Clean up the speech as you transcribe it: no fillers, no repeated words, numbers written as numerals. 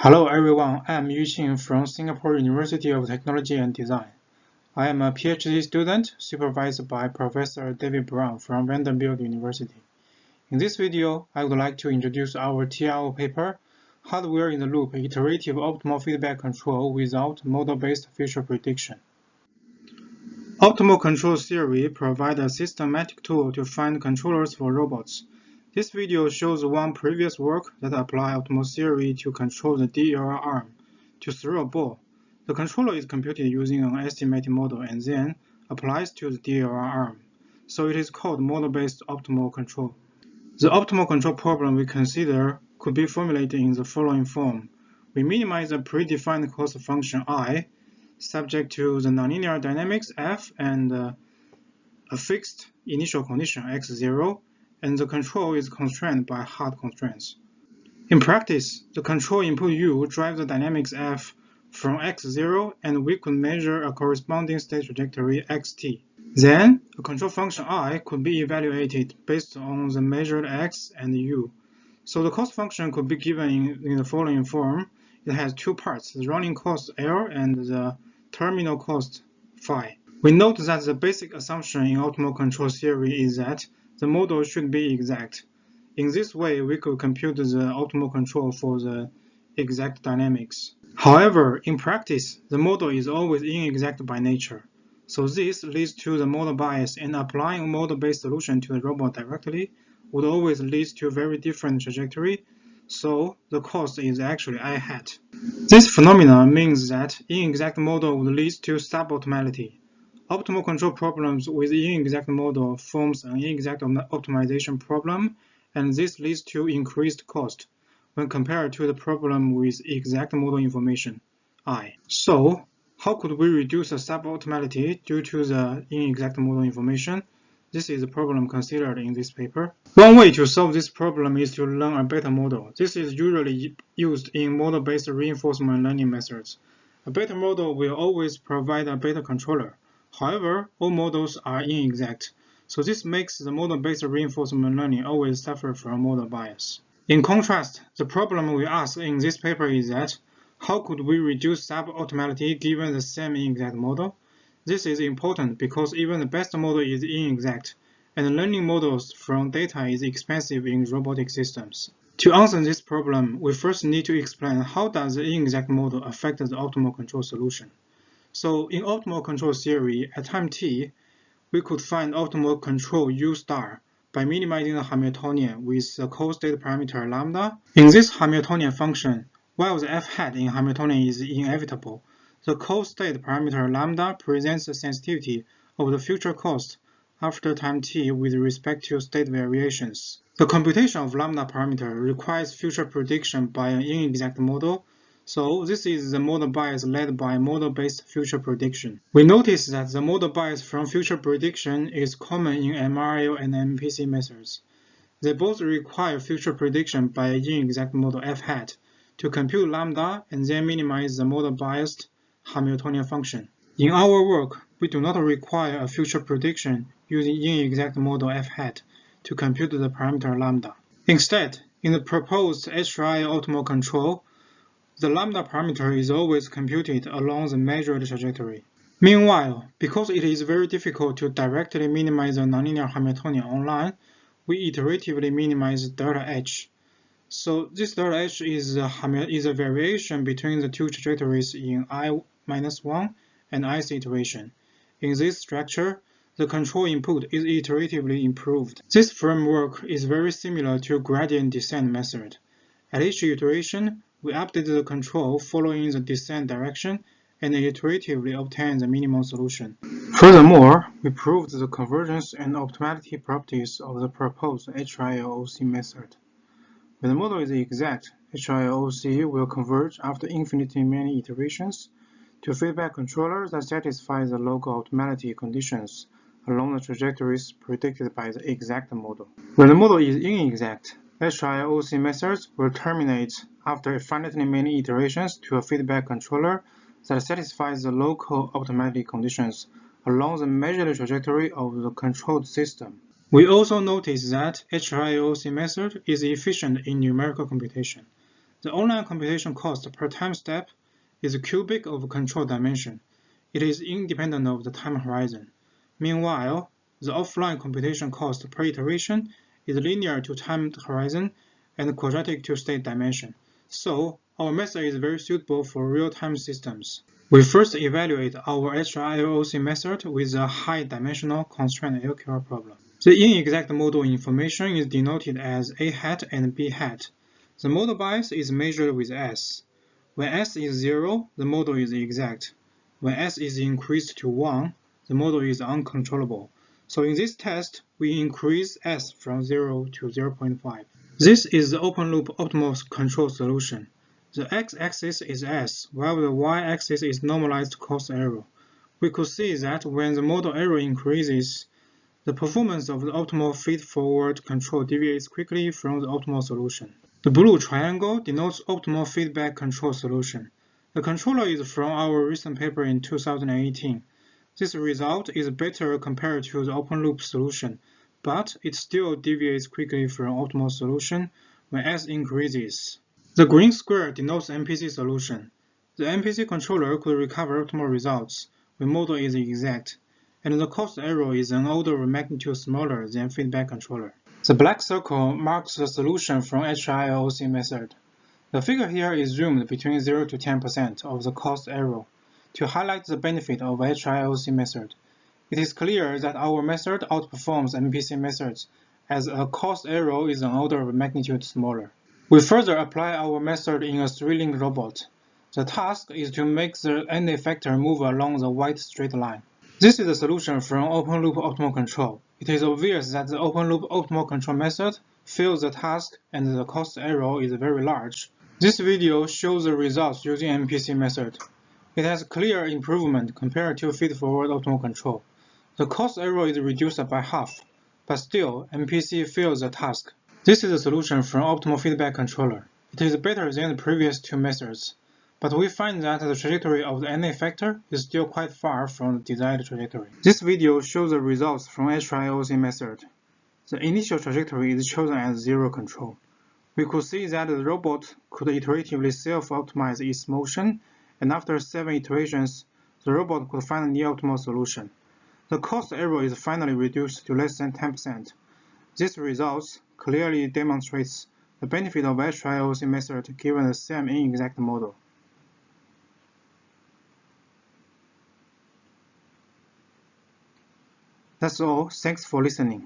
Hello everyone, I am Yu Qing from Singapore University of Technology and Design. I am a PhD student supervised by Professor David Brown from Vanderbilt University. In this video, I would like to introduce our TRO paper, Hardware-in-the-Loop Iterative Optimal Feedback Control Without Model-Based Future Prediction. Optimal control theory provides a systematic tool to find controllers for robots. This video shows one previous work that applied optimal theory to control the DLR arm to throw a ball. The controller is computed using an estimated model and then applies to the DLR arm, so it is called model-based optimal control. The optimal control problem we consider could be formulated in the following form. We minimize a predefined cost function I, subject to the nonlinear dynamics f and a fixed initial condition x0, and the control is constrained by hard constraints. In practice, the control input u drives the dynamics f from x0, and we could measure a corresponding state trajectory xt. Then, a control function I could be evaluated based on the measured x and u. So the cost function could be given in the following form. It has two parts, the running cost L and the terminal cost phi. We note that the basic assumption in optimal control theory is that the model should be exact. In this way, we could compute the optimal control for the exact dynamics. However, in practice, the model is always inexact by nature. So this leads to the model bias, and applying a model-based solution to the robot directly would always lead to a very different trajectory, so the cost is actually I hat. This phenomenon means that inexact model would lead to suboptimality. Optimal control problems with inexact model forms an inexact optimization problem, and this leads to increased cost when compared to the problem with exact model information, I. So, how could we reduce the suboptimality due to the inexact model information? This is the problem considered in this paper. One way to solve this problem is to learn a beta model. This is usually used in model-based reinforcement learning methods. A beta model will always provide a beta controller. However, all models are inexact, so this makes the model-based reinforcement learning always suffer from model bias. In contrast, the problem we ask in this paper is that how could we reduce suboptimality given the same inexact model? This is important because even the best model is inexact, and learning models from data is expensive in robotic systems. To answer this problem, we first need to explain how does the inexact model affect the optimal control solution. So in optimal control theory, at time t, we could find optimal control u star by minimizing the Hamiltonian with the co-state parameter lambda. In this Hamiltonian function, while the f hat in Hamiltonian is inevitable, the co-state parameter lambda presents the sensitivity of the future cost after time t with respect to state variations. The computation of lambda parameter requires future prediction by an inexact model, so this is the model bias led by model-based future prediction. We notice that the model bias from future prediction is common in MRL and MPC methods. They both require future prediction by an inexact model f hat to compute lambda and then minimize the model-biased Hamiltonian function. In our work, we do not require a future prediction using inexact model f hat to compute the parameter lambda. Instead, in the proposed HRI optimal control, the lambda parameter is always computed along the measured trajectory. Meanwhile, because it is very difficult to directly minimize the nonlinear Hamiltonian online, we iteratively minimize delta h. So this delta h is a variation between the two trajectories in I-1 and ic iteration. In this structure, the control input is iteratively improved. This framework is very similar to gradient descent method. At each iteration, we update the control following the descent direction and iteratively obtain the minimum solution. Furthermore, we proved the convergence and optimality properties of the proposed HRIOC method. When the model is exact, HRIOC will converge after infinitely many iterations to feedback controllers that satisfy the local optimality conditions along the trajectories predicted by the exact model. When the model is inexact, HRIOC methods will terminate after finitely many iterations to a feedback controller that satisfies the local optimality conditions along the measured trajectory of the controlled system. We also notice that HRIOC method is efficient in numerical computation. The online computation cost per time step is cubic of control dimension. It is independent of the time horizon. Meanwhile, the offline computation cost per iteration is linear to time horizon and quadratic to state dimension. So, our method is very suitable for real-time systems. We first evaluate our HILOC method with a high-dimensional constraint LQR problem. The inexact model information is denoted as A hat and B hat. The model bias is measured with S. When S is 0, the model is exact. When S is increased to 1, the model is uncontrollable. So in this test, we increase S from 0 to 0.5. This is the open-loop optimal control solution. The x-axis is S, while the y-axis is normalized cost error. We could see that when the model error increases, the performance of the optimal feed-forward control deviates quickly from the optimal solution. The blue triangle denotes optimal feedback control solution. The controller is from our recent paper in 2018. This result is better compared to the open-loop solution, but it still deviates quickly from optimal solution when S increases. The green square denotes MPC solution. The MPC controller could recover optimal results when model is exact, and the cost error is an order of magnitude smaller than feedback controller. The black circle marks the solution from HILOC method. The figure here is zoomed between 0 to 10% of the cost error to highlight the benefit of HILOC method. It is clear that our method outperforms MPC methods as a cost error is an order of magnitude smaller. We further apply our method in a 3-link robot. The task is to make the n effector move along the white straight line. This is the solution from open-loop optimal control. It is obvious that the open-loop optimal control method fails the task and the cost error is very large. This video shows the results using MPC method. It has clear improvement compared to feed-forward optimal control. The cost error is reduced by half, but still MPC fails the task. This is the solution from optimal feedback controller. It is better than the previous two methods, but we find that the trajectory of the n effector is still quite far from the desired trajectory. This video shows the results from HILOC method. The initial trajectory is chosen as zero control. We could see that the robot could iteratively self-optimize its motion, and after 7 iterations, the robot could find a near-optimal solution. The cost error is finally reduced to less than 10%. This result clearly demonstrates the benefit of HILOC method given the same inexact model. That's all. Thanks for listening.